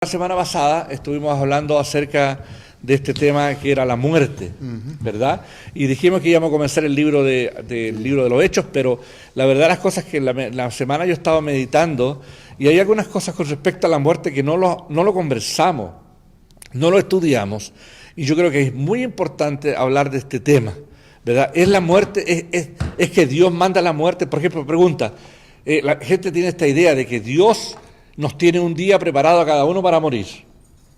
La semana pasada estuvimos hablando acerca de este tema que era la muerte, ¿verdad? Y dijimos que íbamos a comenzar el libro del libro de los Hechos, pero la verdad las cosas que la semana yo estaba meditando y hay algunas cosas con respecto a la muerte que no lo conversamos, no lo estudiamos, y yo creo que es muy importante hablar de este tema, ¿verdad? ¿Es la muerte, es que Dios manda la muerte? Por ejemplo, pregunta, la gente tiene esta idea de que Dios nos tiene un día preparado a cada uno para morir.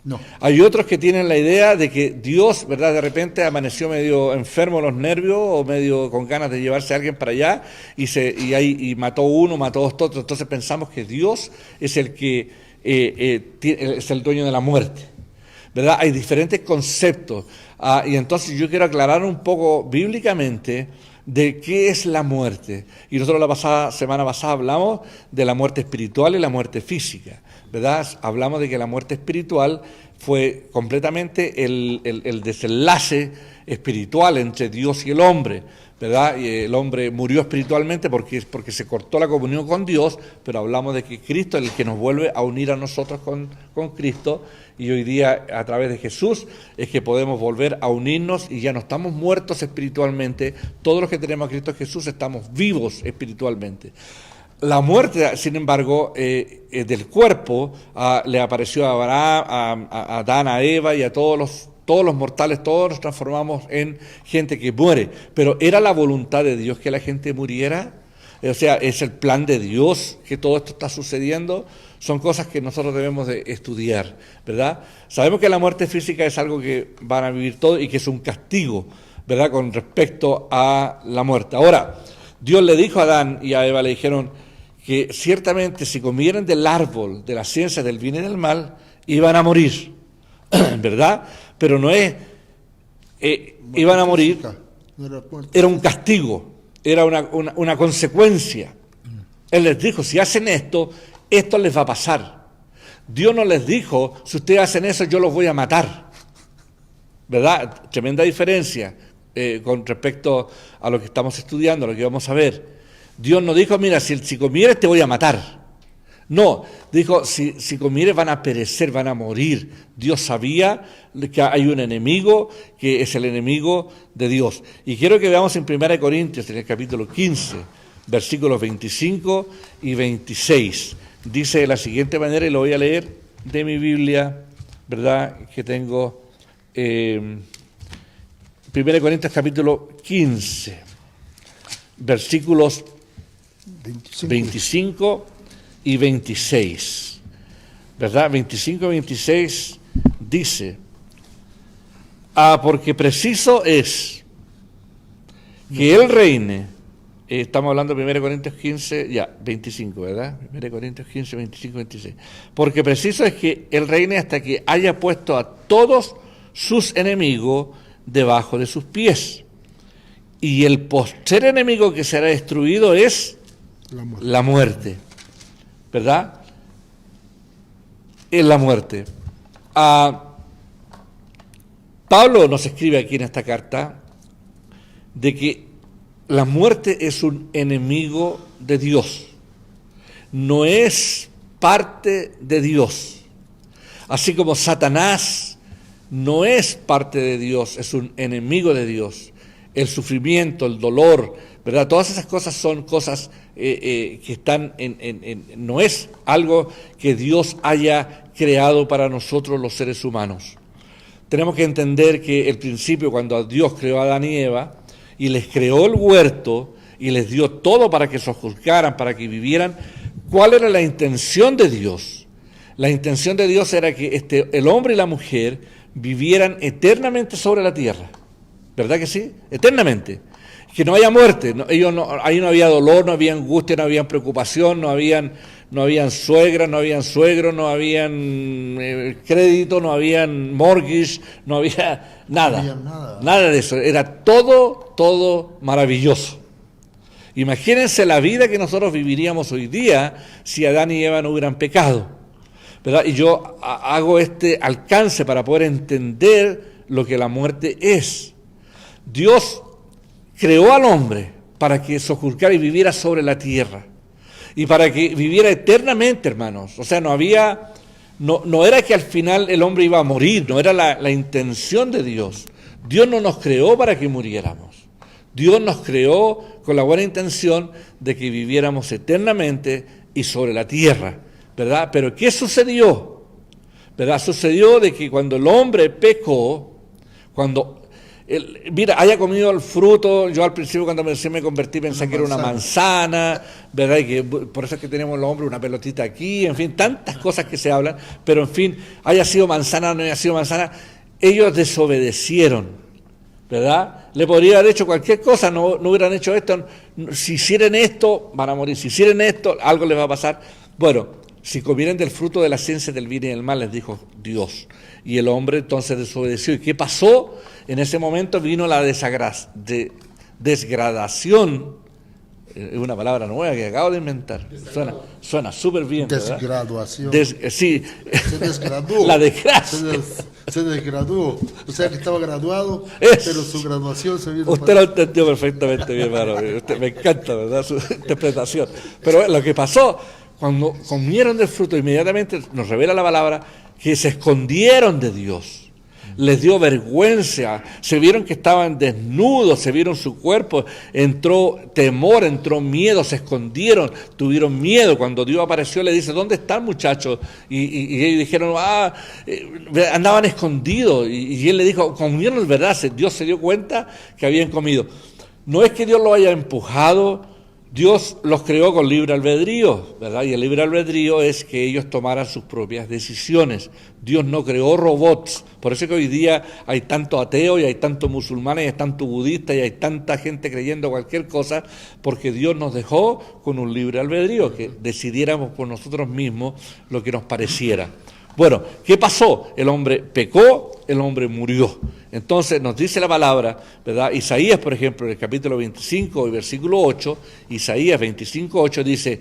No. Hay otros que tienen la idea de que Dios, ¿verdad?, de repente amaneció medio enfermo los nervios o medio con ganas de llevarse a alguien para allá y mató uno, mató dos otros. Entonces pensamos que Dios es el que es el dueño de la muerte, ¿verdad? Hay diferentes conceptos. Y entonces yo quiero aclarar un poco bíblicamente de qué es la muerte. Y nosotros la semana pasada hablamos de la muerte espiritual y la muerte física, ¿verdad? Hablamos de que la muerte espiritual fue completamente el desenlace espiritual entre Dios y el hombre, ¿verdad? Y el hombre murió espiritualmente porque se cortó la comunión con Dios, pero hablamos de que Cristo es el que nos vuelve a unir a nosotros con Cristo, y hoy día a través de Jesús es que podemos volver a unirnos y ya no estamos muertos espiritualmente. Todos los que tenemos a Cristo Jesús estamos vivos espiritualmente. La muerte, sin embargo, del cuerpo le apareció a Abraham, a Adán, a Eva y a todos los mortales. Todos nos transformamos en gente que muere, pero ¿era la voluntad de Dios que la gente muriera? O sea, ¿es el plan de Dios que todo esto está sucediendo? Son cosas que nosotros debemos de estudiar, ¿verdad? Sabemos que la muerte física es algo que van a vivir todos y que es un castigo, ¿verdad?, con respecto a la muerte. Ahora, Dios le dijo a Adán y a Eva, le dijeron que ciertamente si comieran del árbol de la ciencia del bien y del mal, iban a morir, ¿verdad? Pero no es, iban a morir, era un castigo, era una consecuencia. Él les dijo, si hacen esto les va a pasar. Dios no les dijo, si ustedes hacen eso, yo los voy a matar, ¿verdad? Tremenda diferencia con respecto a lo que estamos estudiando, a lo que vamos a ver. Dios no dijo, mira, si comieres te voy a matar. No, dijo, si comieres van a perecer, van a morir. Dios sabía que hay un enemigo que es el enemigo de Dios. Y quiero que veamos en 1 Corintios, en el capítulo 15, versículos 25 y 26. Dice de la siguiente manera, y lo voy a leer de mi Biblia, ¿verdad?, que tengo 1 Corintios capítulo 15, versículos 25 y 26, ¿verdad? 25 y 26 dice, porque preciso es que Él reine. Estamos hablando de 1 Corintios 15, 25, ¿verdad? 1 Corintios 15, 25, 26. Porque preciso es que Él reine hasta que haya puesto a todos sus enemigos debajo de sus pies. Y el postrer enemigo que será destruido es la muerte, ¿verdad? Es la muerte. Pablo nos escribe aquí en esta carta de que la muerte es un enemigo de Dios, no es parte de Dios. Así como Satanás no es parte de Dios, es un enemigo de Dios. El sufrimiento, el dolor, ¿verdad? Todas esas cosas son cosas que están no es algo que Dios haya creado para nosotros los seres humanos. Tenemos que entender que el principio, cuando Dios creó a Adán y Eva, y les creó el huerto, y les dio todo para que sojuzgaran, para que vivieran, ¿cuál era la intención de Dios? La intención de Dios era que el hombre y la mujer vivieran eternamente sobre la tierra. ¿Verdad que sí? Eternamente. Que no haya muerte. Ahí no había dolor, no había angustia, no había preocupación, no habían suegras, no habían suegros, no habían crédito, no habían mortgage, no había nada. No había nada de eso. Era todo maravilloso. Imagínense la vida que nosotros viviríamos hoy día si Adán y Eva no hubieran pecado, ¿verdad? Y yo hago este alcance para poder entender lo que la muerte es. Dios creó al hombre para que sojuzgara y viviera sobre la tierra y para que viviera eternamente, hermanos. O sea, no había no era que al final el hombre iba a morir, no era la intención de Dios. Dios no nos creó para que muriéramos. Dios nos creó con la buena intención de que viviéramos eternamente y sobre la tierra, ¿verdad? Pero ¿qué sucedió? ¿Verdad? Sucedió de que cuando el hombre pecó, mira, haya comido el fruto, yo al principio cuando me convertí pensé que era una manzana, ¿verdad? Y que por eso es que tenemos los hombres una pelotita aquí, en fin, tantas cosas que se hablan, pero en fin, haya sido manzana o no haya sido manzana, ellos desobedecieron, ¿verdad? Le podría haber hecho cualquier cosa, no hubieran hecho esto, si hicieran esto, van a morir, si hicieran esto, algo les va a pasar. Bueno, si comieran del fruto de la ciencia del bien y del mal, les dijo Dios. Y el hombre entonces desobedeció. ¿Y qué pasó? En ese momento vino la desgradación. Es una palabra nueva que acabo de inventar. Suena súper bien, ¿verdad? Desgraduación. Sí. Se desgraduó. La desgracia. Se desgraduó. O sea que estaba graduado, pero su graduación se vino. Usted lo entendió perfectamente, mi hermano. Me encanta, ¿verdad? Su interpretación. Pero lo que pasó, cuando comieron del fruto, inmediatamente nos revela la palabra que se escondieron de Dios. Les dio vergüenza, se vieron que estaban desnudos, se vieron su cuerpo, entró temor, entró miedo, se escondieron, tuvieron miedo. Cuando Dios apareció le dice, ¿dónde están, muchachos? Y ellos dijeron, andaban escondidos. Y él le dijo, comieron, ¿verdad? Dios se dio cuenta que habían comido. No es que Dios lo haya empujado, Dios los creó con libre albedrío, ¿verdad? Y el libre albedrío es que ellos tomaran sus propias decisiones. Dios no creó robots. Por eso es que hoy día hay tanto ateo y hay tanto musulmanes y hay tanto budista y hay tanta gente creyendo cualquier cosa, porque Dios nos dejó con un libre albedrío, que decidiéramos por nosotros mismos lo que nos pareciera. Bueno, ¿qué pasó? El hombre pecó, el hombre murió. Entonces nos dice la palabra, ¿verdad? Isaías, por ejemplo, en el capítulo 25 y versículo 8, Isaías 25:8 dice,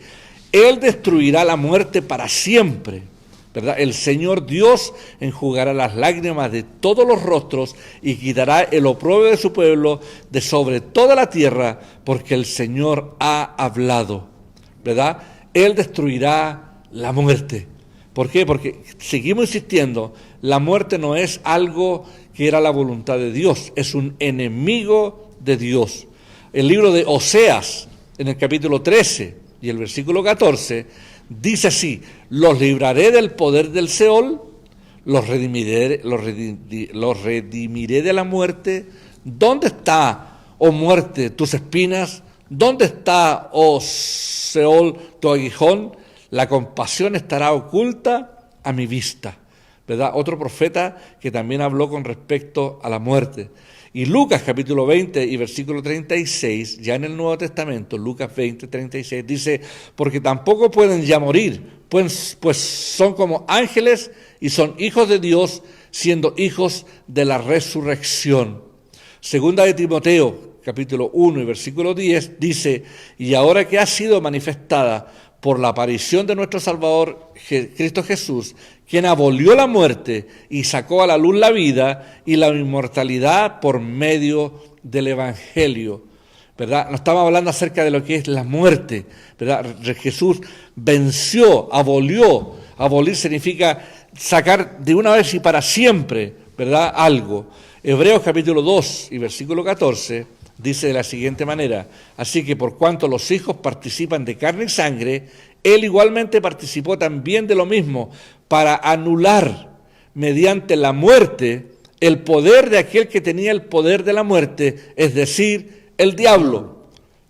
Él destruirá la muerte para siempre, ¿verdad? El Señor Dios enjugará las lágrimas de todos los rostros y quitará el oprobio de su pueblo de sobre toda la tierra, porque el Señor ha hablado, ¿verdad? Él destruirá la muerte. ¿Por qué? Porque seguimos insistiendo, la muerte no es algo que era la voluntad de Dios, es un enemigo de Dios. El libro de Oseas, en el capítulo 13 y el versículo 14, dice así, los libraré del poder del Seol, los redimiré de la muerte. ¿Dónde está, oh muerte, tus espinas? ¿Dónde está, oh Seol, tu aguijón? La compasión estará oculta a mi vista, ¿verdad? Otro profeta que también habló con respecto a la muerte. Y Lucas capítulo 20 y versículo 36, ya en el Nuevo Testamento, Lucas 20, 36, dice, porque tampoco pueden ya morir, pues son como ángeles y son hijos de Dios, siendo hijos de la resurrección. Segunda de Timoteo, capítulo 1 y versículo 10, dice, y ahora que ha sido manifestada por la aparición de nuestro Salvador Cristo Jesús, quien abolió la muerte y sacó a la luz la vida y la inmortalidad por medio del Evangelio, ¿verdad? Nos estamos hablando acerca de lo que es la muerte, ¿verdad? Jesús venció, abolió. Abolir significa sacar de una vez y para siempre, ¿verdad? Algo. Hebreos capítulo 2 y versículo 14 dice de la siguiente manera, así que por cuanto los hijos participan de carne y sangre, Él igualmente participó también de lo mismo, para anular mediante la muerte el poder de aquel que tenía el poder de la muerte, es decir, el diablo.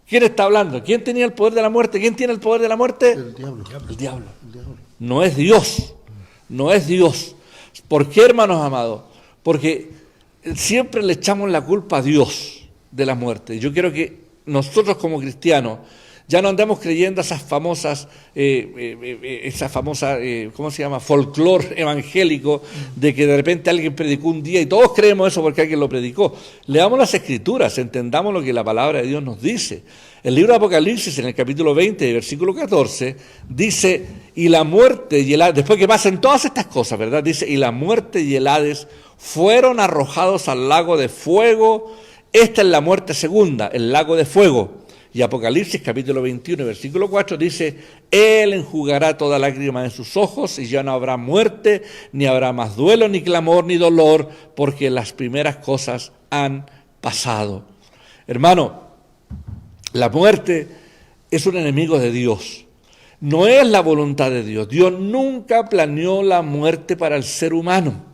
¿Quién está hablando? ¿Quién tenía el poder de la muerte? ¿Quién tiene el poder de la muerte? El diablo. El diablo. No es Dios, no es Dios. ¿Por qué, hermanos amados? Porque siempre le echamos la culpa a Dios de la muerte. Yo quiero que nosotros como cristianos ya no andemos creyendo esas famosas, ¿cómo se llama? Folclor evangélico de que de repente alguien predicó un día y todos creemos eso porque alguien lo predicó. Leamos las Escrituras, entendamos lo que la palabra de Dios nos dice. El libro de Apocalipsis, en el capítulo 20, versículo 14, dice, y la muerte y el Hades, después que pasen todas estas cosas, ¿verdad? Dice, y la muerte y el Hades fueron arrojados al lago de fuego. Esta es la muerte segunda, el lago de fuego, Y Apocalipsis capítulo 21, versículo 4 dice, Él enjugará toda lágrima de sus ojos y ya no habrá muerte, ni habrá más duelo, ni clamor, ni dolor, porque las primeras cosas han pasado. Hermano, la muerte es un enemigo de Dios. No es la voluntad de Dios. Dios nunca planeó la muerte para el ser humano.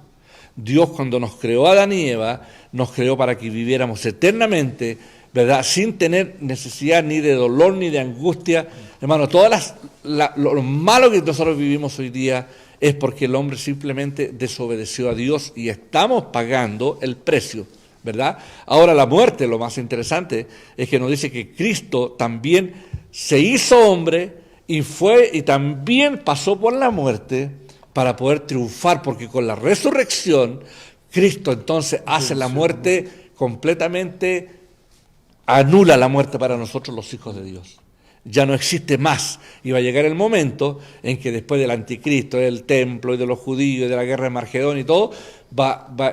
Dios, cuando nos creó a Adán y Eva, nos creó para que viviéramos eternamente, ¿verdad? Sin tener necesidad ni de dolor ni de angustia. Hermano, lo malo que nosotros vivimos hoy día es porque el hombre simplemente desobedeció a Dios y estamos pagando el precio, ¿verdad? Ahora la muerte, lo más interesante, es que nos dice que Cristo también se hizo hombre y también pasó por la muerte para poder triunfar, porque con la resurrección, Cristo entonces hace la muerte completamente, anula la muerte para nosotros los hijos de Dios. Ya no existe más. Y va a llegar el momento en que después del anticristo, del templo y de los judíos y de la guerra de Margedón y todo,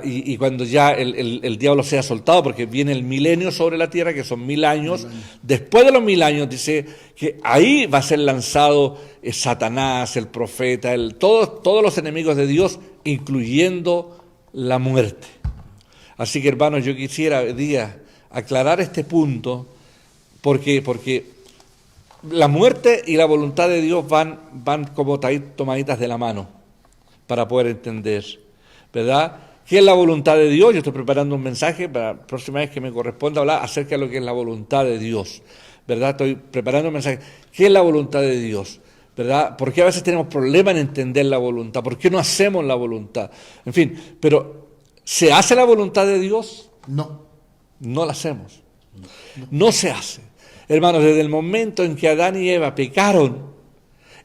y cuando ya el diablo sea soltado, porque viene el milenio sobre la tierra, que son 1000 años, después de los 1000 años dice que ahí va a ser lanzado Satanás, el profeta, todos los enemigos de Dios, incluyendo la muerte. Así que hermanos, yo quisiera hoy día aclarar este punto, porque la muerte y la voluntad de Dios van como tomaditas de la mano para poder entender, ¿verdad? ¿Qué es la voluntad de Dios? Yo estoy preparando un mensaje para la próxima vez que me corresponda hablar acerca de lo que es la voluntad de Dios, ¿verdad? Estoy preparando un mensaje. ¿Qué es la voluntad de Dios? ¿Verdad? ¿Por qué a veces tenemos problemas en entender la voluntad? ¿Por qué no hacemos la voluntad? En fin, pero ¿se hace la voluntad de Dios? No. No la hacemos. No se hace. Hermanos, desde el momento en que Adán y Eva pecaron,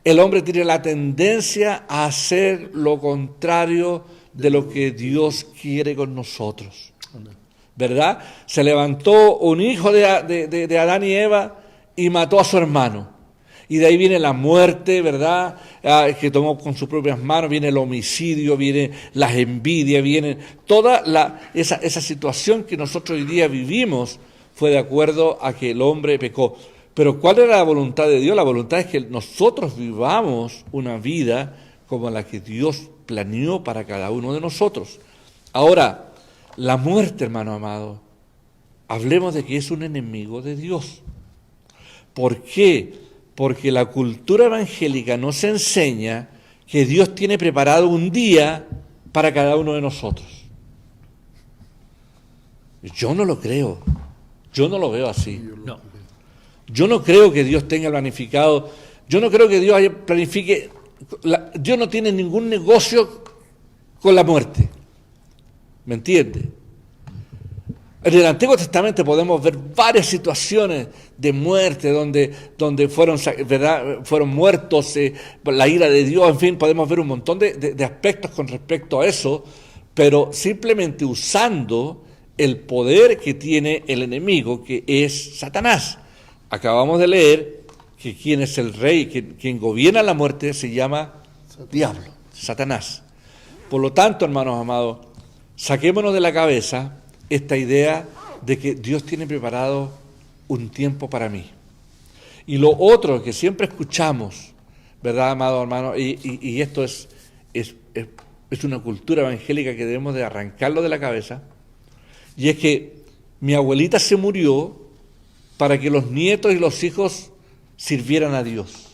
el hombre tiene la tendencia a hacer lo contrario de lo que Dios quiere con nosotros. ¿Verdad? Se levantó un hijo de Adán y Eva y mató a su hermano. Y de ahí viene la muerte, ¿verdad? Que tomó con sus propias manos, viene el homicidio, viene las envidias, viene toda esa situación que nosotros hoy día vivimos fue de acuerdo a que el hombre pecó. Pero ¿cuál era la voluntad de Dios? La voluntad es que nosotros vivamos una vida como la que Dios planeó para cada uno de nosotros. Ahora, la muerte, hermano amado, hablemos de que es un enemigo de Dios. ¿Por qué? Porque la cultura evangélica nos enseña que Dios tiene preparado un día para cada uno de nosotros. Yo no lo creo. Yo no lo veo así. No. Yo no creo que Dios tenga planificado, yo no creo que Dios planifique, Dios no tiene ningún negocio con la muerte. ¿Me entiende? En el Antiguo Testamento podemos ver varias situaciones de muerte donde fueron muertos, la ira de Dios, en fin, podemos ver un montón de aspectos con respecto a eso, pero simplemente usando el poder que tiene el enemigo, que es Satanás. Acabamos de leer que quien es el rey, quien gobierna la muerte, se llama Diablo, Satanás. Por lo tanto, hermanos amados, saquémonos de la cabeza esta idea de que Dios tiene preparado un tiempo para mí. Y lo otro que siempre escuchamos, ¿verdad, amado hermano? Y esto es una cultura evangélica que debemos de arrancarlo de la cabeza. Y es que mi abuelita se murió para que los nietos y los hijos sirvieran a Dios.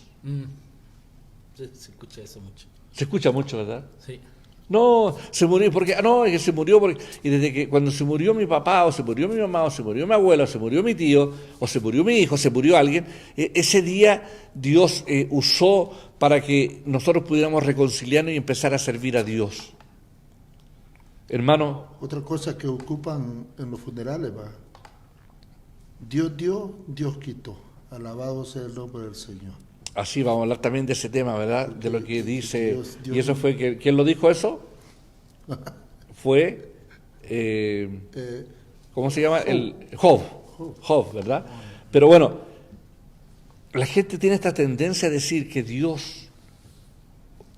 Se escucha eso mucho. Se escucha mucho, ¿verdad? Sí. No, se murió porque, es que se murió porque, y desde que cuando se murió mi papá, o se murió mi mamá, o se murió mi abuelo, o se murió mi tío, o se murió mi hijo, se murió alguien, ese día Dios usó para que nosotros pudiéramos reconciliarnos y empezar a servir a Dios. Hermano. Otra cosa que ocupan en los funerales, Dios dio, Dios quitó. Alabado sea el nombre del Señor. Así vamos a hablar también de ese tema, ¿verdad? De lo que dice. Dios, y eso fue que, ¿quién lo dijo eso? Fue, ¿cómo se llama? Job, ¿verdad? Pero bueno, la gente tiene esta tendencia a decir que Dios,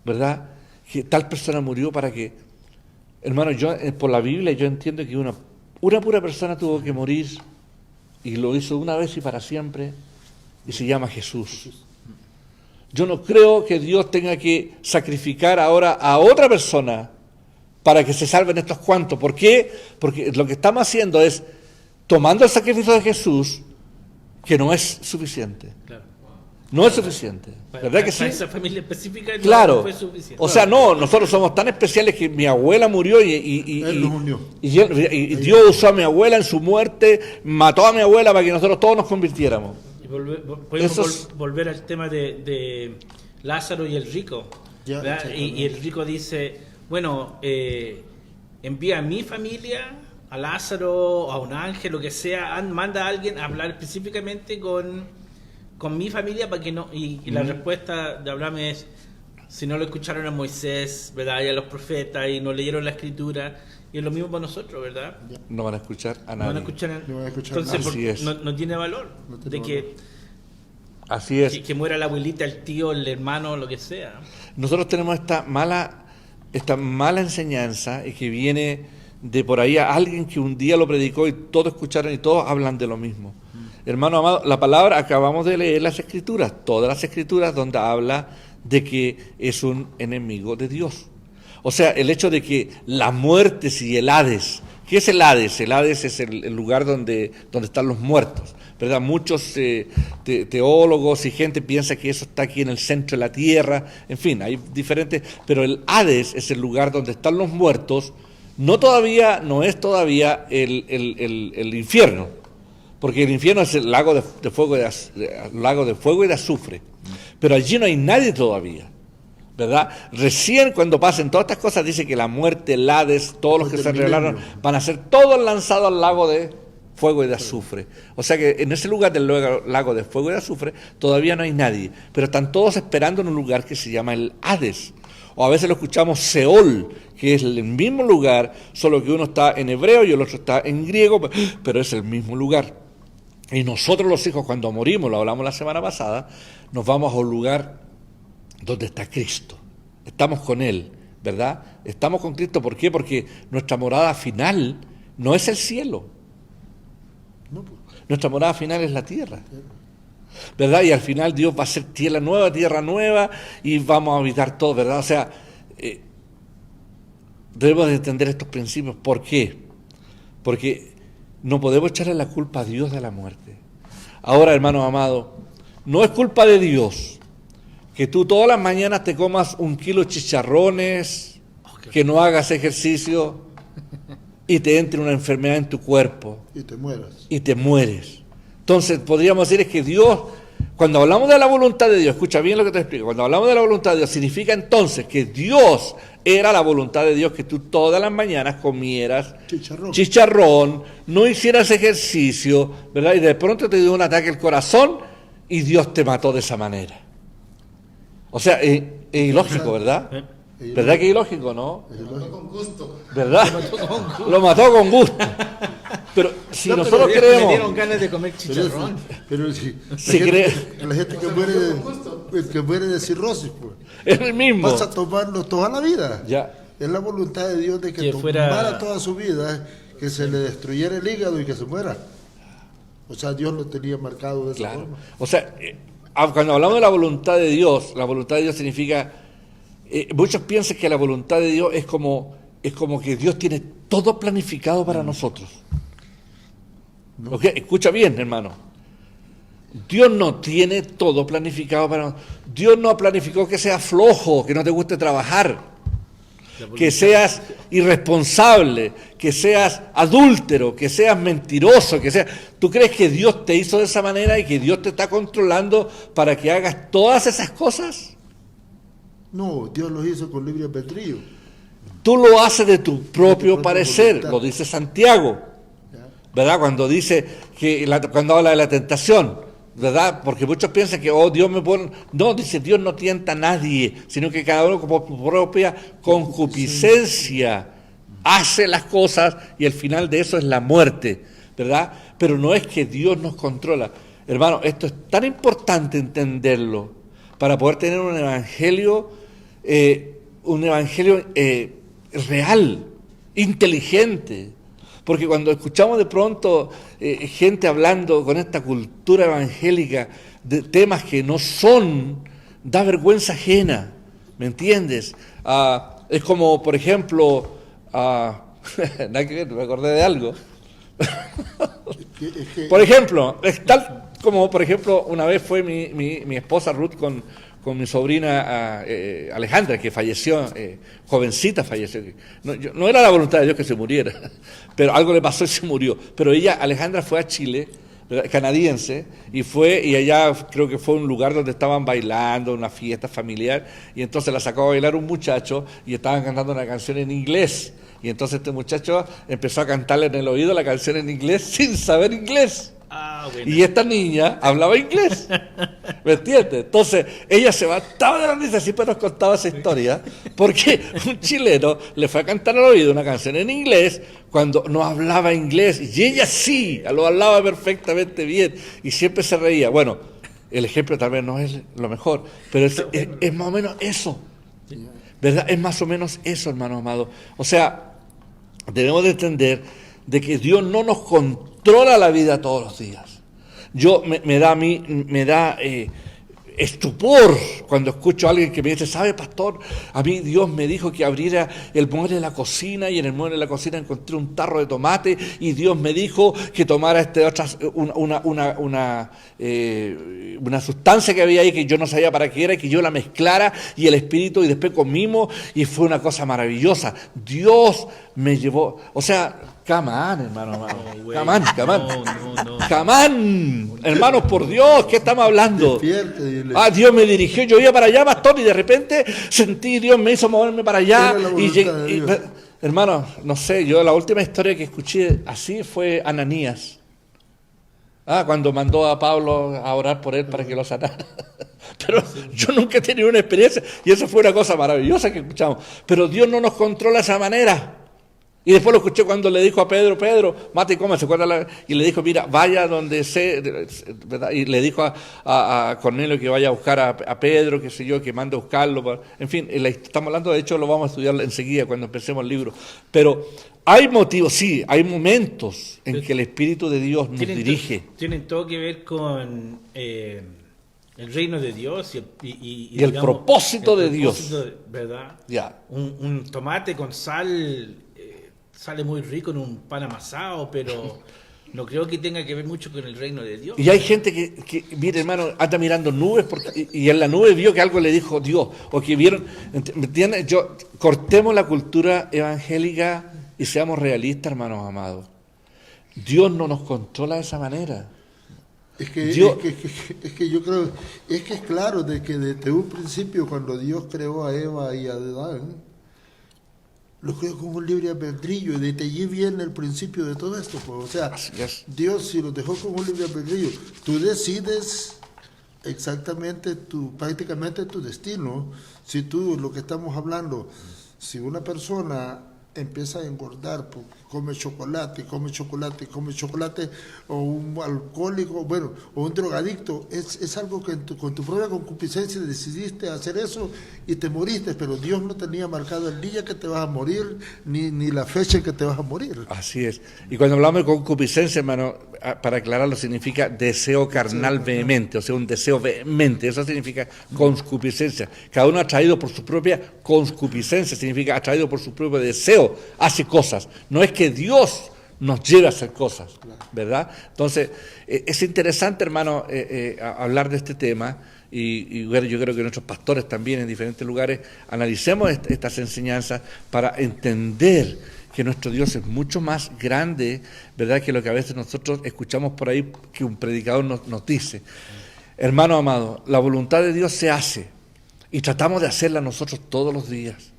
¿verdad? Que tal persona murió para que. Hermano, yo por la Biblia yo entiendo que una pura persona tuvo que morir y lo hizo una vez y para siempre, y se llama Jesús. Yo no creo que Dios tenga que sacrificar ahora a otra persona para que se salven estos cuantos. ¿Por qué? Porque lo que estamos haciendo es tomando el sacrificio de Jesús, que no es suficiente. Claro. No es suficiente. ¿Verdad que sí? Para esa familia específica no Claro. fue suficiente. O sea, no, nosotros somos tan especiales que mi abuela murió Él nos unió. y Dios usó a mi abuela en su muerte, mató a mi abuela para que nosotros todos nos convirtiéramos. Y podemos Eso es- volver al tema de Lázaro y el rico. Ya, ¿verdad? exactamente. Y el rico dice, bueno, envía a mi familia, a Lázaro, a un ángel, lo que sea, manda a alguien a hablar específicamente con mi familia para que no... Y la respuesta de Abraham es, si no lo escucharon a Moisés, ¿verdad? Y a los profetas, y no leyeron la escritura, y es lo mismo para nosotros, ¿verdad? No van a escuchar a No van a nadie. escuchar, No van a escuchar entonces nada. Así es. no tiene valor No tiene de valor. Así es. que muera la abuelita, el tío, el hermano, lo que sea. Nosotros tenemos esta mala enseñanza y que viene de por ahí a alguien que un día lo predicó y todos escucharon y todos hablan de lo mismo. Hermano amado, la palabra, acabamos de leer las escrituras, todas las escrituras donde habla de que es un enemigo de Dios. O sea, el hecho de que las muertes y el Hades, ¿qué es el Hades? El Hades es el lugar donde están los muertos, ¿verdad? Muchos teólogos y gente piensa que eso está aquí en el centro de la tierra, en fin, hay diferentes, pero el Hades es el lugar donde están los muertos, no es todavía el infierno, porque el infierno es el lago de fuego y de azufre, pero allí no hay nadie todavía, ¿verdad? Recién cuando pasen todas estas cosas dice que la muerte, el Hades, todos los que se revelaron van a ser todos lanzados al lago de fuego y de azufre. O sea que en ese lugar del lago de fuego y de azufre todavía no hay nadie, pero están todos esperando en un lugar que se llama el Hades. O a veces lo escuchamos Seol, que es el mismo lugar, solo que uno está en hebreo y el otro está en griego, pero es el mismo lugar. Y nosotros los hijos cuando morimos, lo hablamos la semana pasada, nos vamos a un lugar donde está Cristo. Estamos con Él, ¿verdad? Estamos con Cristo, ¿por qué? Porque nuestra morada final no es el cielo. No, pues. Nuestra morada final es la tierra, ¿verdad? Y al final Dios va a hacer tierra nueva, y vamos a habitar todo, ¿verdad? O sea, debemos de entender estos principios. ¿Por qué? Porque no podemos echarle la culpa a Dios de la muerte. Ahora, hermano amado, no es culpa de Dios que tú todas las mañanas te comas 1 kilo de chicharrones, que no hagas ejercicio y te entre una enfermedad en tu cuerpo Y te mueras. y te mueres. Entonces, podríamos decir es que Dios, cuando hablamos de la voluntad de Dios, escucha bien lo que te explico, cuando hablamos de la voluntad de Dios, significa entonces que Dios era la voluntad de Dios, que tú todas las mañanas comieras chicharrón, no hicieras ejercicio, ¿verdad? Y de pronto te dio un ataque al corazón y Dios te mató de esa manera. O sea, es ilógico, ¿verdad? ¿Verdad que es ilógico, no? Con gusto. ¿Verdad? Lo mató con gusto. Pero si nosotros Me creemos... dieron ganas de comer chicharrón. Pero si Si la gente que muere de cirrosis, pues, Es el mismo. vas a tomarlo toda la vida. Ya. Es la voluntad de Dios de que tomara toda su vida, que se le destruyera el hígado y que se muera. O sea, Dios lo tenía marcado de esa Claro. forma. O sea, cuando hablamos de la voluntad de Dios, la voluntad de Dios significa... muchos piensan que la voluntad de Dios es como que Dios tiene todo planificado para nosotros. No. ¿Ok? Escucha bien, hermano. Dios no tiene todo planificado para nosotros. Dios no planificó que seas flojo, que no te guste trabajar, que seas irresponsable, que seas adúltero, que seas mentiroso, que seas... ¿Tú crees que Dios te hizo de esa manera y que Dios te está controlando para que hagas todas esas cosas? No, Dios los hizo con libre albedrío. Tú lo haces de tu propio propia parecer, voluntad. lo dice Santiago, ¿Ya? ¿verdad? Cuando dice cuando habla de la tentación, ¿verdad? Porque muchos piensan que, Dios me pone... No, dice, Dios no tienta a nadie, sino que cada uno por su propia concupiscencia hace las cosas y el final de eso es la muerte, ¿verdad? Pero no es que Dios nos controla. Hermano, esto es tan importante entenderlo para poder tener un evangelio real, inteligente. Porque cuando escuchamos de pronto gente hablando con esta cultura evangélica de temas que no son, da vergüenza ajena, ¿me entiendes? Es como, por ejemplo, nada que ver, me acordé de algo. Por ejemplo, es tal como, por ejemplo, una vez fue mi esposa Ruth con mi sobrina Alejandra, que falleció, jovencita falleció. No era la voluntad de Dios que se muriera, pero algo le pasó y se murió. Pero Alejandra fue a Chile, canadiense, y allá creo que fue un lugar donde estaban bailando, una fiesta familiar, y entonces la sacó a bailar un muchacho y estaban cantando una canción en inglés. Y entonces este muchacho empezó a cantarle en el oído la canción en inglés sin saber inglés. Bueno. Y esta niña hablaba inglés, ¿me entiendes? Entonces ella se mataba de la risa, siempre nos contaba esa historia, porque un chileno le fue a cantar al oído una canción en inglés cuando no hablaba inglés, y ella sí, lo hablaba perfectamente bien, y siempre se reía. Bueno, el ejemplo también no es lo mejor, pero es más o menos eso, ¿verdad? Es más o menos eso, hermano amado. O sea, debemos de entender de que Dios no nos controla la vida todos los días. Me da estupor cuando escucho a alguien que me dice, ¿sabe, pastor? A mí Dios me dijo que abriera el mueble de la cocina, y en el mueble de la cocina encontré un tarro de tomate, y Dios me dijo que tomara una sustancia que había ahí que yo no sabía para qué era, y que yo la mezclara, y el Espíritu, y después comimos, y fue una cosa maravillosa. Dios me llevó, o sea, camán, hermano amado. Camán. Camán, hermanos, por Dios, ¿qué estamos hablando? Dios me dirigió, yo iba para allá, pastor, y de repente sentí, Dios me hizo moverme para allá. Hermano, no sé, yo la última historia que escuché así fue Ananías. Cuando mandó a Pablo a orar por él para que lo sanara. Pero yo nunca he tenido una experiencia, y eso fue una cosa maravillosa que escuchamos. Pero Dios no nos controla de esa manera. Y después lo escuché cuando le dijo a Pedro, mate y come, ¿se acuerda? Y le dijo, mira, vaya donde ¿verdad? Y le dijo a Cornelio que vaya a buscar a Pedro, qué sé yo, que mande a buscarlo. En fin, estamos hablando, de hecho lo vamos a estudiar enseguida cuando empecemos el libro. Pero hay motivos, sí, hay momentos en que el Espíritu de Dios nos dirige. Tienen todo que ver con el reino de Dios y el propósito de Dios. ¿Verdad? Ya. Un tomate con sal sale muy rico en un pan amasado, pero no creo que tenga que ver mucho con el reino de Dios. Y hay gente que mire, hermano, anda mirando nubes y en la nube vio que algo le dijo Dios, o que vieron, ¿me entiendes? Cortemos la cultura evangélica y seamos realistas, hermanos amados. Dios no nos controla de esa manera. Es que yo creo, es claro de que desde un principio, cuando Dios creó a Eva y a Adán, lo creo como un libre albedrío, y de allí viene el principio de todo esto. Pues. O sea, Dios, si lo dejó como un libre albedrío, tú decides exactamente prácticamente tu destino. Si tú, lo que estamos hablando, si una persona empieza a engordar porque come chocolate, o un alcohólico, bueno, o un drogadicto, es algo que con tu propia concupiscencia decidiste hacer eso y te moriste, pero Dios no tenía marcado el día que te vas a morir, ni la fecha en que te vas a morir. Así es. Y cuando hablamos de concupiscencia, hermano, para aclararlo, significa deseo carnal vehemente, o sea, un deseo vehemente, eso significa concupiscencia. Cada uno atraído por su propia concupiscencia, significa atraído por su propio deseo, hace cosas. No es que Dios nos lleve a hacer cosas, ¿verdad? Entonces, es interesante, hermano, hablar de este tema, y bueno, yo creo que nuestros pastores también en diferentes lugares analicemos estas enseñanzas para entender que nuestro Dios es mucho más grande, ¿verdad?, que lo que a veces nosotros escuchamos por ahí que un predicador nos dice. Hermano amado, la voluntad de Dios se hace, y tratamos de hacerla nosotros todos los días,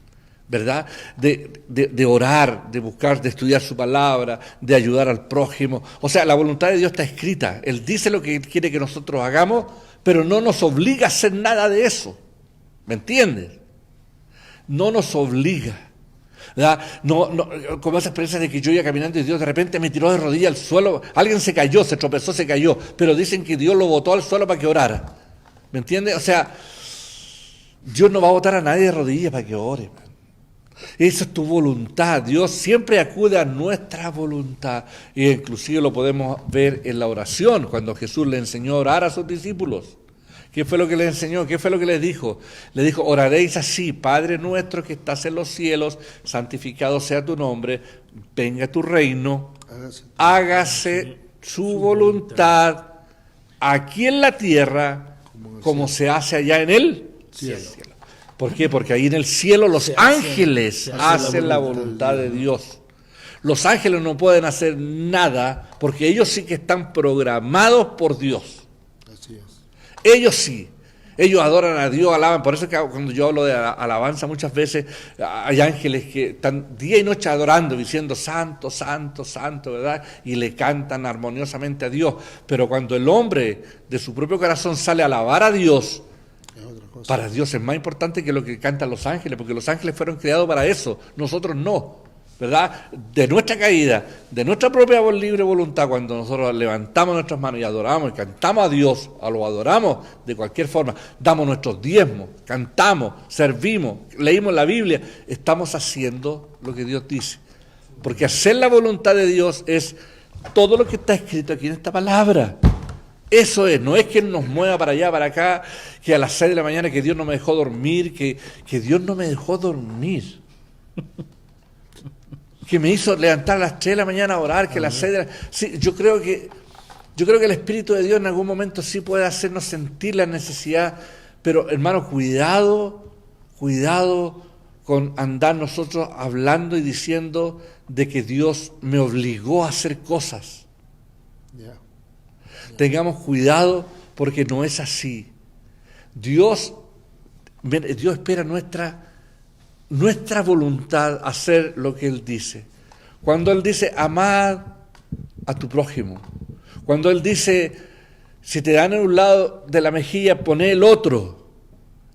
¿verdad? De orar, de buscar, de estudiar su palabra, de ayudar al prójimo. O sea, la voluntad de Dios está escrita. Él dice lo que quiere que nosotros hagamos, pero no nos obliga a hacer nada de eso. ¿Me entiendes? No nos obliga. ¿Verdad? No, como esa experiencia de que yo iba caminando y Dios de repente me tiró de rodillas al suelo. Alguien se cayó, se tropezó, se cayó. Pero dicen que Dios lo botó al suelo para que orara. ¿Me entiendes? O sea, Dios no va a botar a nadie de rodillas para que ore. Esa es tu voluntad. Dios siempre acude a nuestra voluntad. E inclusive lo podemos ver en la oración, cuando Jesús le enseñó a orar a sus discípulos. ¿Qué fue lo que les enseñó? ¿Qué fue lo que les dijo? Le dijo, oraréis así: Padre nuestro que estás en los cielos, santificado sea tu nombre, venga tu reino, hágase su voluntad aquí en la tierra como se hace allá en el cielo. ¿Por qué? Porque ahí en el cielo los ángeles hacen la voluntad de Dios. Los ángeles no pueden hacer nada porque ellos sí que están programados por Dios. Así es. Ellos sí. Ellos adoran a Dios, alaban. Por eso que cuando yo hablo de alabanza muchas veces hay ángeles que están día y noche adorando, diciendo santo, santo, santo, ¿verdad? Y le cantan armoniosamente a Dios. Pero cuando el hombre de su propio corazón sale a alabar a Dios, para Dios es más importante que lo que cantan los ángeles, porque los ángeles fueron creados para eso, nosotros no, ¿verdad? De nuestra caída, de nuestra propia libre voluntad, cuando nosotros levantamos nuestras manos y adoramos y cantamos a Dios, o lo adoramos de cualquier forma, damos nuestros diezmos, cantamos, servimos, leímos la Biblia, estamos haciendo lo que Dios dice. Porque hacer la voluntad de Dios es todo lo que está escrito aquí en esta palabra. Eso es, no es que Él nos mueva para allá, para acá, que a las 6 de la mañana que Dios no me dejó dormir, que Dios no me dejó dormir. Que me hizo levantar a las 3 de la mañana a orar, que a las 6 de la... Sí, yo creo que el Espíritu de Dios en algún momento sí puede hacernos sentir la necesidad, pero hermano, cuidado con andar nosotros hablando y diciendo de que Dios me obligó a hacer cosas. Tengamos cuidado porque no es así. Dios espera nuestra voluntad hacer lo que Él dice. Cuando Él dice, amad a tu prójimo. Cuando Él dice, si te dan en un lado de la mejilla, poné el otro.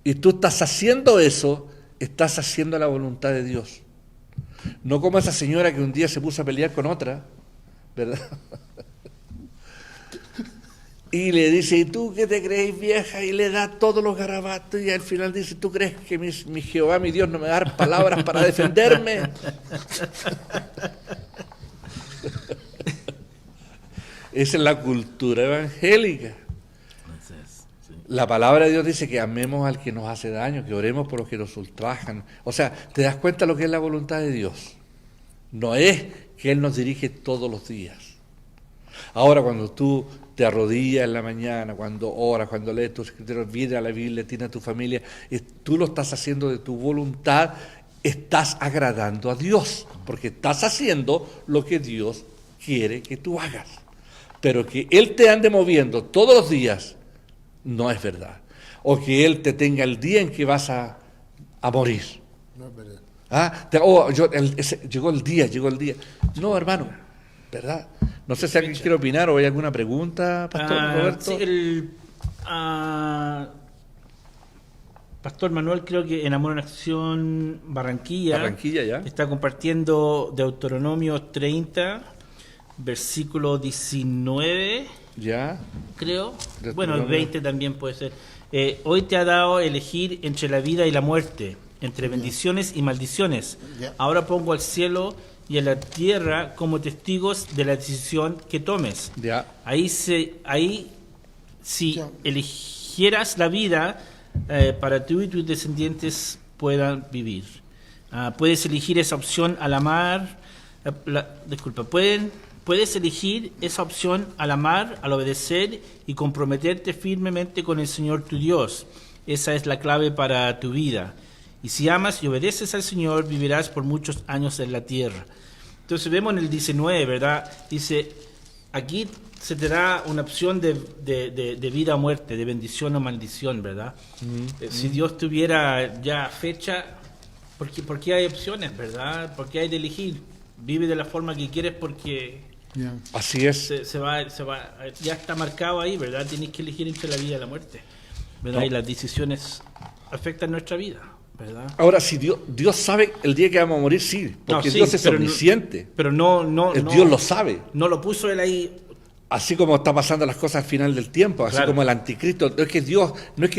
Y tú estás haciendo eso, estás haciendo la voluntad de Dios. No como esa señora que un día se puso a pelear con otra, ¿verdad? Y le dice, ¿y tú qué te crees, vieja? Y le da todos los garabatos y al final dice, ¿tú crees que mi Jehová, mi Dios, no me va a dar palabras para defenderme? Esa es la cultura evangélica. La palabra de Dios dice que amemos al que nos hace daño, que oremos por los que nos ultrajan. O sea, ¿te das cuenta lo que es la voluntad de Dios? No es que Él nos dirige todos los días. Ahora, cuando tú te arrodillas en la mañana, cuando oras, cuando lees tus escritos, vienes a la Biblia, tienes a tu familia, tú lo estás haciendo de tu voluntad, estás agradando a Dios, porque estás haciendo lo que Dios quiere que tú hagas. Pero que Él te ande moviendo todos los días, no es verdad. O que Él te tenga el día en que vas a morir. No es verdad. Llegó el día. No, hermano, ¿verdad? No sé si alguien quiere opinar o hay alguna pregunta, Pastor Roberto. Sí, Pastor Manuel, creo que en Amor en Acción Barranquilla ya está compartiendo Deuteronomio 30, versículo 19, ya, creo. Bueno, el 20 también puede ser. Hoy te ha dado elegir entre la vida y la muerte, entre bendiciones y maldiciones. Ahora pongo al cielo y a la tierra como testigos de la decisión que tomes. Ahí si eligieras la vida, para tú y tus descendientes puedan vivir. Puedes elegir esa opción al amar. Puedes elegir esa opción al amar, al obedecer y comprometerte firmemente con el Señor tu Dios. Esa es la clave para tu vida. Y si amas y obedeces al Señor, vivirás por muchos años en la tierra. Entonces vemos en el 19, ¿verdad? Dice, aquí se te da una opción de vida o muerte, de bendición o maldición, ¿verdad? Si Dios tuviera ya fecha, ¿por qué hay opciones, verdad? ¿Por qué hay de elegir? Vive de la forma que quieres porque... Así es. Se va, ya está marcado ahí, ¿verdad? Tienes que elegir entre la vida y la muerte, ¿verdad? No. Y las decisiones afectan nuestra vida, ¿verdad? Ahora, si Dios sabe el día que vamos a morir, sí, porque Dios es omnisciente. Pero no, Dios lo sabe. No lo puso Él ahí Así como está pasando las cosas al final del tiempo, así como el anticristo. No es que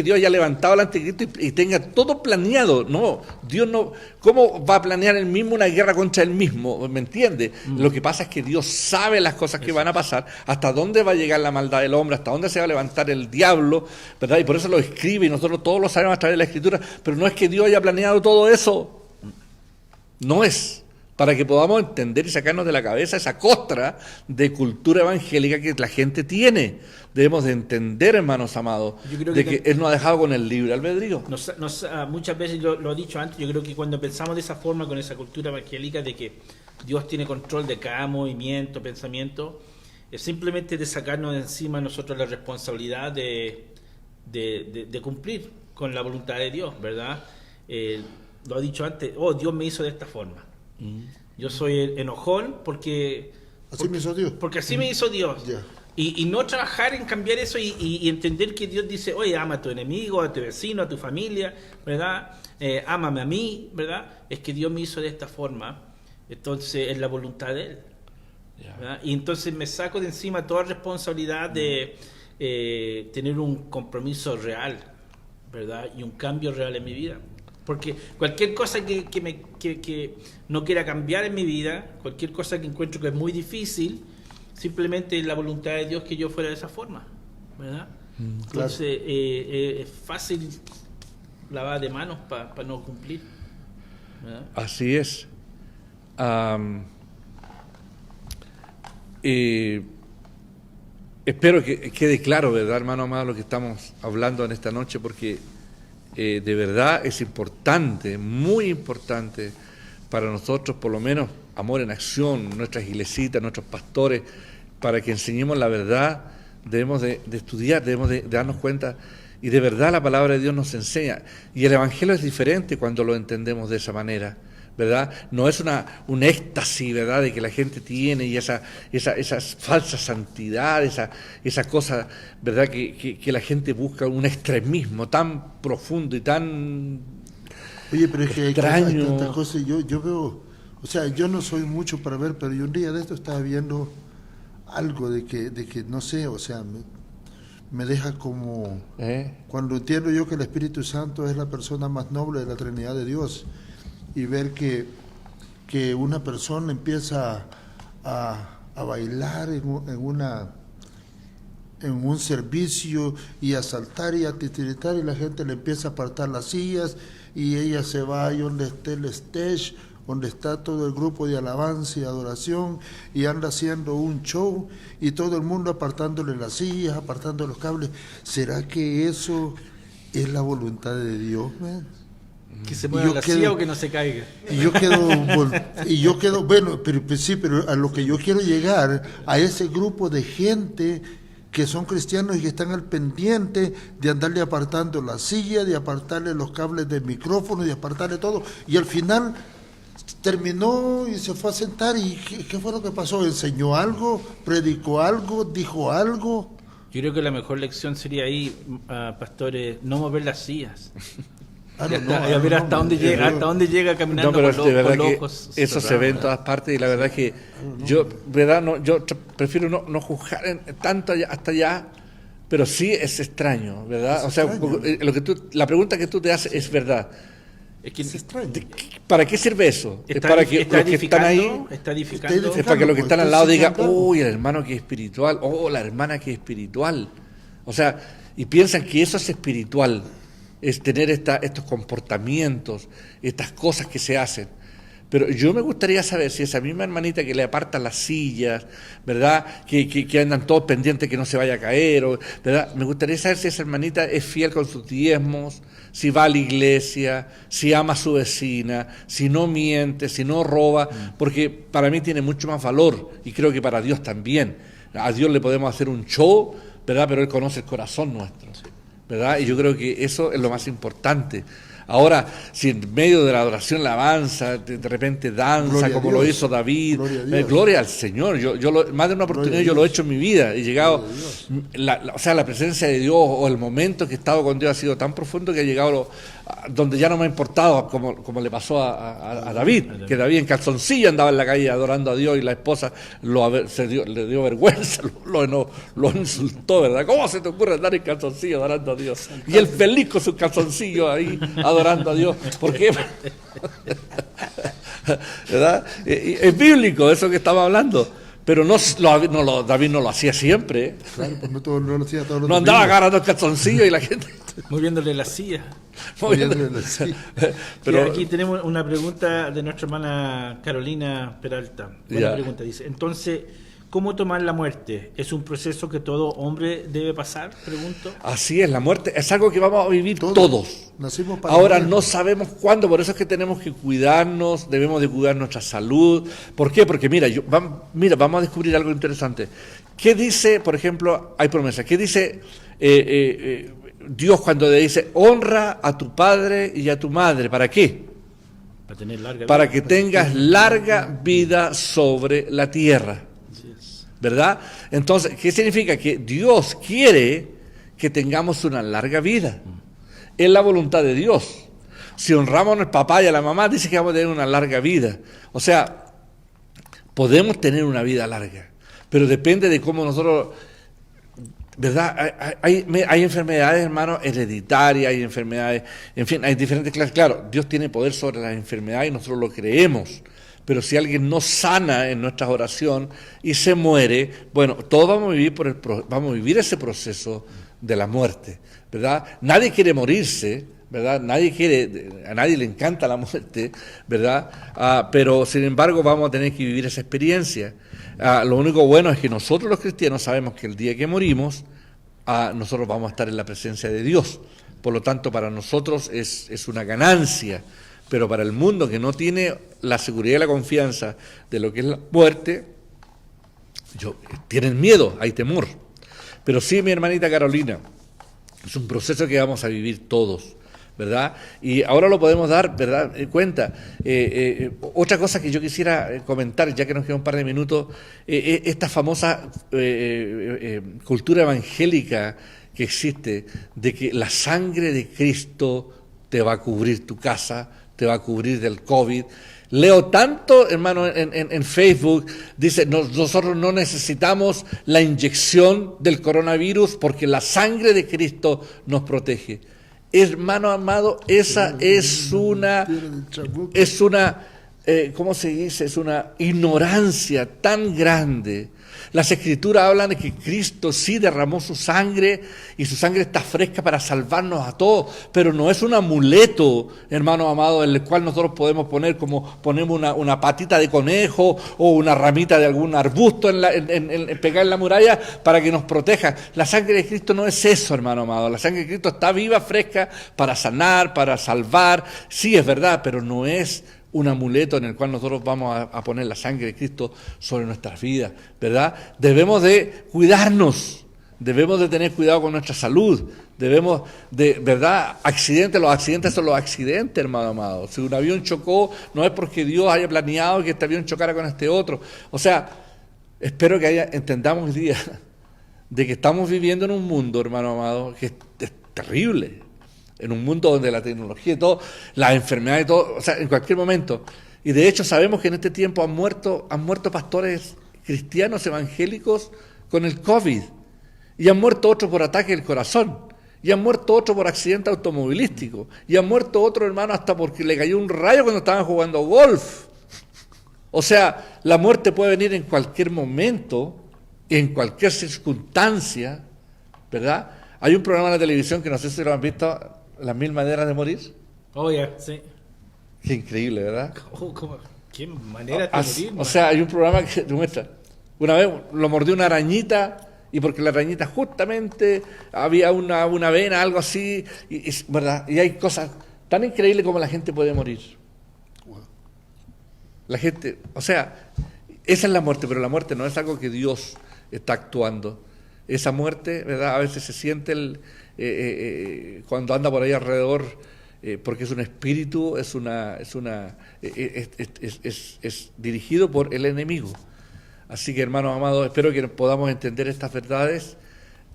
Dios haya levantado al anticristo y tenga todo planeado. No, Dios no. ¿Cómo va a planear él mismo una guerra contra él mismo? ¿Me entiende? Lo que pasa es que Dios sabe las cosas que van a pasar, hasta dónde va a llegar la maldad del hombre, hasta dónde se va a levantar el diablo, ¿verdad? Y por eso lo escribe y nosotros todos lo sabemos a través de la Escritura. Pero no es que Dios haya planeado todo eso. No es. Para que podamos entender y sacarnos de la cabeza esa costra de cultura evangélica que la gente tiene. Debemos de entender, hermanos amados, de que Él nos ha dejado con el libre albedrío. Muchas veces lo he dicho antes, yo creo que cuando pensamos de esa forma, con esa cultura evangélica de que Dios tiene control de cada movimiento, pensamiento, es simplemente de sacarnos de encima nosotros la responsabilidad de cumplir con la voluntad de Dios, ¿verdad? Lo he dicho antes, Dios me hizo de esta forma. Yo soy enojón porque me hizo Dios. Porque así me hizo Dios. Yeah. Y no trabajar en cambiar eso y entender que Dios dice, oye, ama a tu enemigo, a tu vecino, a tu familia, ¿verdad? Ámame a mí, ¿verdad? Es que Dios me hizo de esta forma, entonces es la voluntad de Él. Yeah. Y entonces me saco de encima toda responsabilidad de tener un compromiso real, ¿verdad? Y un cambio real en mi vida. Porque cualquier cosa que no quiera cambiar en mi vida, cualquier cosa que encuentro que es muy difícil, simplemente es la voluntad de Dios que yo fuera de esa forma, ¿verdad? Entonces es fácil lavar de manos para no cumplir, ¿verdad? Así es. Espero que quede claro, ¿verdad, hermano amado, lo que estamos hablando en esta noche? Porque de verdad es importante, muy importante para nosotros, por lo menos Amor en Acción, nuestras iglesitas, nuestros pastores, para que enseñemos la verdad. Debemos de estudiar, debemos de darnos cuenta, y de verdad la palabra de Dios nos enseña, y el Evangelio es diferente cuando lo entendemos de esa manera, ¿verdad? No es un éxtasis, ¿verdad?, de que la gente tiene, y esa falsa santidad, esa cosa, ¿verdad?, que la gente busca, un extremismo tan profundo y tan Oye, pero es que extraño. Hay tantas cosas. Yo veo, o sea, yo no soy mucho para ver, pero yo un día de esto estaba viendo algo de que no sé, o sea, me deja como cuando entiendo yo que el Espíritu Santo es la persona más noble de la Trinidad de Dios, y ver que una persona empieza a bailar en un servicio y a saltar y a titiritar, y la gente le empieza a apartar las sillas y ella se va ahí donde esté el stage, donde está todo el grupo de alabanza y adoración, y anda haciendo un show y todo el mundo apartándole las sillas, apartando los cables. ¿Será que eso es la voluntad de Dios, man? Que se mueva la silla o que no se caiga. Y yo quedo, bueno, pero sí, pero a lo que yo quiero llegar, a ese grupo de gente que son cristianos y que están al pendiente de andarle apartando la silla, de apartarle los cables del micrófono, de apartarle todo, y al final terminó y se fue a sentar. ¿Y qué fue lo que pasó? ¿Enseñó algo? ¿Predicó algo? ¿Dijo algo? Yo creo que la mejor lección sería ahí, pastores, no mover las sillas. A ver hasta dónde llega caminando con los ojos. Eso se ve en todas partes, y la verdad es que yo prefiero no juzgar tanto hasta allá, pero sí es extraño, ¿verdad? Es extraño. La pregunta que tú te haces es verdad. Es que es extraño. ¿Para qué sirve eso? ¿Es para que los que están ahí, está edificando, es para que los que están al lado digan, uy, el hermano que es espiritual, la hermana que es espiritual? O sea, y piensan que eso es espiritual, es tener estos comportamientos, estas cosas que se hacen. Pero yo me gustaría saber si esa misma hermanita que le aparta las sillas, ¿verdad?, que andan todos pendientes que no se vaya a caer, ¿verdad?, me gustaría saber si esa hermanita es fiel con sus diezmos, si va a la iglesia, si ama a su vecina, si no miente, si no roba, porque para mí tiene mucho más valor, y creo que para Dios también. A Dios le podemos hacer un show, ¿verdad?, pero Él conoce el corazón nuestro, ¿verdad? Y yo creo que eso es lo más importante. Ahora, si en medio de la adoración la avanza, de repente danza, como lo hizo David, gloria al Señor. Más de una oportunidad yo lo he hecho en mi vida. He llegado, la presencia de Dios o el momento que he estado con Dios ha sido tan profundo que he llegado donde ya no me ha importado, como le pasó a David, que David en calzoncillo andaba en la calle adorando a Dios y la esposa le dio vergüenza, lo insultó, ¿verdad? ¿Cómo se te ocurre andar en calzoncillo adorando a Dios? Y él feliz con sus calzoncillos ahí adorando a Dios. ¿Por qué? ¿Verdad? Es bíblico eso que estaba hablando. Pero David no lo hacía siempre. Claro, pues no lo hacía todos los No andaba domingos. agarrando el calzoncillo y la gente... Moviéndole la silla. Sí. Pero aquí tenemos una pregunta de nuestra hermana Carolina Peralta. Buena pregunta, dice. Entonces, ¿cómo tomar la muerte? ¿Es un proceso que todo hombre debe pasar? Pregunto. Así es, la muerte es algo que vamos a vivir todos. Nacimos para Ahora morir. no sabemos cuándo, por eso es que tenemos que cuidarnos, debemos de cuidar nuestra salud. ¿Por qué? Porque vamos a descubrir algo interesante. ¿Qué dice, por ejemplo, hay promesas? ¿Qué dice Dios cuando le dice, honra a tu padre y a tu madre? ¿Para qué? Para tener larga vida. Para que tengas larga vida sobre la tierra. ¿Verdad? Entonces, ¿qué significa? Que Dios quiere que tengamos una larga vida. Es la voluntad de Dios. Si honramos al papá y a la mamá, dice que vamos a tener una larga vida. O sea, podemos tener una vida larga, pero depende de cómo nosotros... ¿Verdad? Hay enfermedades, hermano, hereditarias, hay enfermedades, en fin, hay diferentes clases. Claro, Dios tiene poder sobre las enfermedades y nosotros lo creemos. Pero si alguien no sana en nuestras oraciones y se muere, bueno, todos vamos a vivir ese proceso de la muerte, ¿verdad? Nadie quiere morirse, ¿verdad? A nadie le encanta la muerte, ¿verdad? Pero sin embargo vamos a tener que vivir esa experiencia. Lo único bueno es que nosotros los cristianos sabemos que el día que morimos, nosotros vamos a estar en la presencia de Dios. Por lo tanto, para nosotros es una ganancia. Pero para el mundo que no tiene la seguridad y la confianza de lo que es la muerte, tienen miedo, hay temor. Pero sí, mi hermanita Carolina, es un proceso que vamos a vivir todos, ¿verdad? Y ahora lo podemos dar, ¿verdad?, cuenta. Otra cosa que yo quisiera comentar, ya que nos queda un par de minutos, esta famosa cultura evangélica que existe, de que la sangre de Cristo te va a cubrir tu casa, te va a cubrir del COVID. Leo tanto, hermano, en Facebook, dice, nosotros no necesitamos la inyección del coronavirus porque la sangre de Cristo nos protege. Hermano amado, esa es una, ¿cómo se dice? Es una ignorancia tan grande. Las Escrituras hablan de que Cristo sí derramó su sangre y su sangre está fresca para salvarnos a todos, pero no es un amuleto, hermano amado, en el cual nosotros podemos poner como ponemos una patita de conejo o una ramita de algún arbusto pegar en la muralla para que nos proteja. La sangre de Cristo no es eso, hermano amado. La sangre de Cristo está viva, fresca, para sanar, para salvar. Sí, es verdad, pero no es un amuleto en el cual nosotros vamos a poner la sangre de Cristo sobre nuestras vidas, ¿verdad? Debemos de cuidarnos, debemos de tener cuidado con nuestra salud, debemos de, ¿verdad? Los accidentes son los accidentes, hermano amado. Si un avión chocó, no es porque Dios haya planeado que este avión chocara con este otro. O sea, espero que entendamos el día de que estamos viviendo en un mundo, hermano amado, que es terrible. En un mundo donde la tecnología y todo, las enfermedades y todo, o sea, en cualquier momento. Y de hecho sabemos que en este tiempo han muerto pastores cristianos evangélicos con el COVID. Y han muerto otros por ataque del corazón. Y han muerto otros por accidente automovilístico. Y han muerto otros, hermano, hasta porque le cayó un rayo cuando estaban jugando golf. O sea, la muerte puede venir en cualquier momento, en cualquier circunstancia, ¿verdad? Hay un programa de televisión que no sé si lo han visto, Las 1000 maneras de morir. Oh, ya, sí. Qué increíble, ¿verdad? ¿Qué manera de morir? O sea, hay un programa que te muestra. Una vez lo mordió una arañita, y porque la arañita justamente había una vena, algo así, ¿verdad? Y hay cosas tan increíbles como la gente puede morir. La gente, o sea, esa es la muerte, pero la muerte no es algo que Dios está actuando. Esa muerte, ¿verdad? A veces se siente cuando anda por ahí alrededor, porque es un espíritu, es dirigido por el enemigo. Así que, hermanos amados, espero que podamos entender estas verdades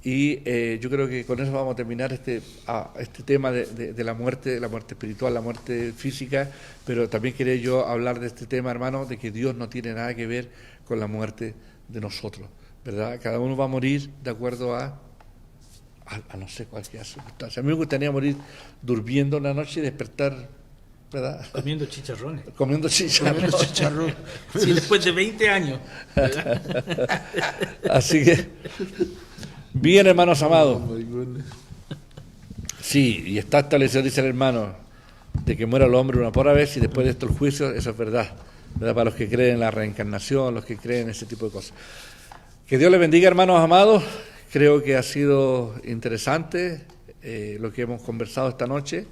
Y yo creo que con eso vamos a terminar este tema de la muerte espiritual, la muerte física, pero también quería yo hablar de este tema, hermano, de que Dios no tiene nada que ver con la muerte de nosotros, ¿verdad? Cada uno va a morir de acuerdo a no sé cualquier circunstancia. A mí me gustaría morir durmiendo una noche y despertar, ¿verdad? Comiendo chicharrones. Comiendo chicharrones. Sí, después de 20 años. Así que, bien, hermanos amados. Sí, y está establecido, dice el hermano, de que muera el hombre una pura vez y después de esto el juicio. Eso es verdad, ¿verdad? Para los que creen en la reencarnación, los que creen en ese tipo de cosas. Que Dios les bendiga, hermanos amados. Creo que ha sido interesante lo que hemos conversado esta noche.